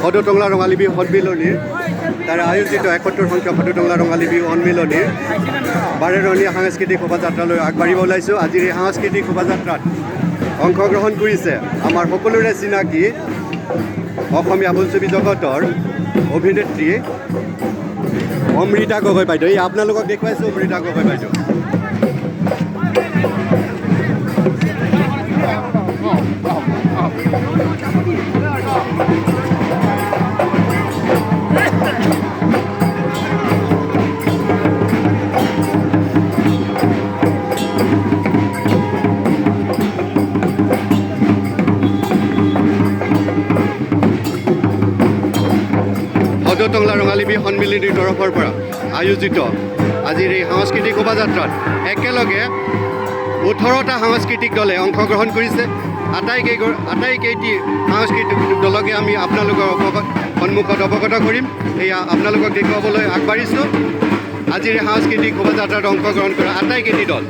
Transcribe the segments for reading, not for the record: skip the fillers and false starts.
সদৌ টংলা ৰঙালী বিহু সন্মিলনীৰ দ্বাৰা আয়োজিত ৭১ সংখ্যক সদৌ টংলা ৰঙালী বিহু সন্মিলনীৰ ১২ৰনীয়া সাংস্কৃতিক শোভাযাত্ৰালৈ আগবাঢ়িব ওলাইছোঁ। আজিৰ এই সাংস্কৃতিক শোভাযাত্ৰাত অংশগ্ৰহণ কৰিছে আমাৰ সকলোৰে চিনাকি অসমীয়া বোলছবি জগতৰ অভিনেত্ৰী অমৃতা গগৈ বাইদেউ। এই আপোনালোকক দেখুৱাইছোঁ অমৃতা গগৈ বাইদেউ। সদৌ টংলা ৰঙালী বিহু সন্মিলনীৰ তৰফৰ পৰা আয়োজিত আজিৰ এই সাংস্কৃতিক শোভাযাত্ৰাত একেলগে ১৮টা সাংস্কৃতিক দলে অংশগ্ৰহণ কৰিছে। আটাইকেইটি সাংস্কৃতিক দলকে আমি আপোনালোকৰ সন্মুখত অৱগত কৰিম। এয়া আপোনালোকক দেখুৱাবলৈ আগবাঢ়িছোঁ আজিৰ এই সাংস্কৃতিক শোভাযাত্ৰাত অংশগ্ৰহণ কৰা আটাইকেইটি দল।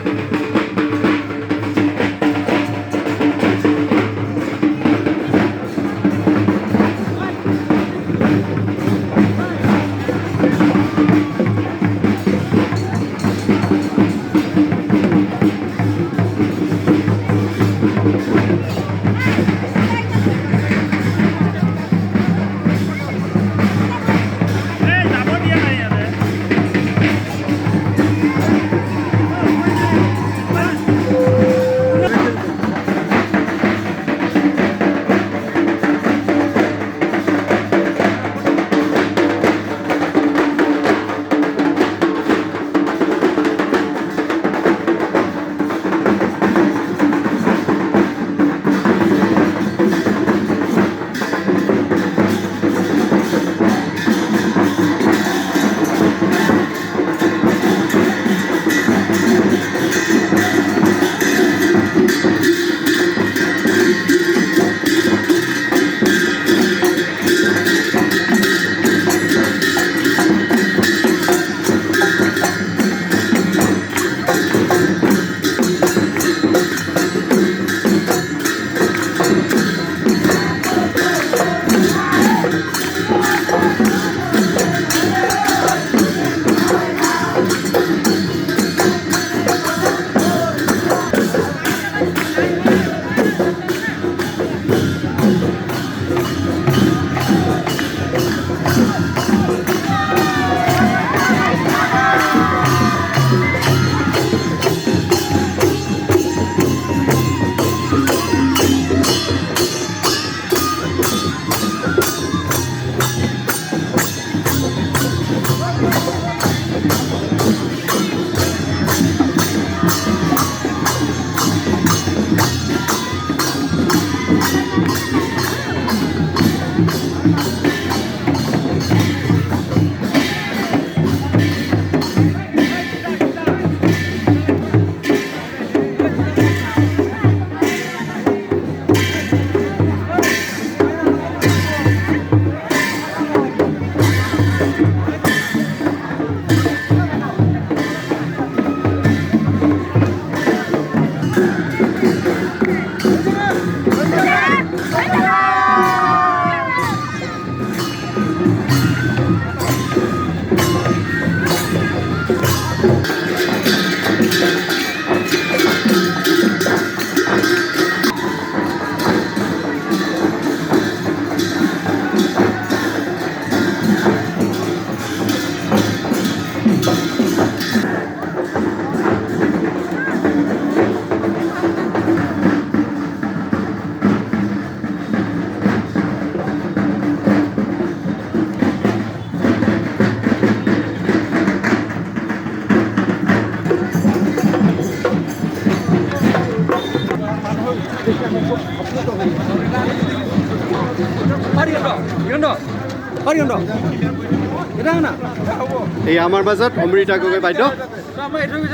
এই আমাৰ মাজত অমৃতা গগৈ বাইদেউ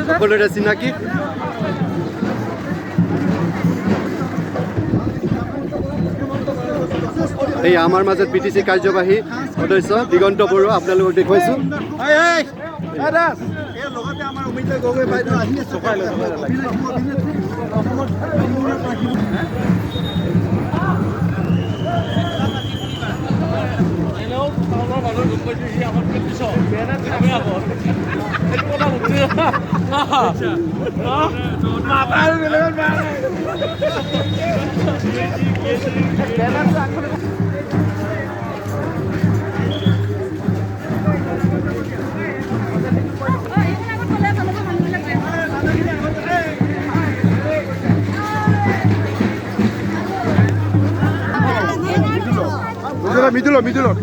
সকলোৰে চিনাকি। এই আমাৰ মাজত পিটিচি কাৰ্যবাহী সদস্য দিগন্ত বৰুৱা আপোনালোকক দেখুৱাইছোঁ। মিদুলত মিদুলত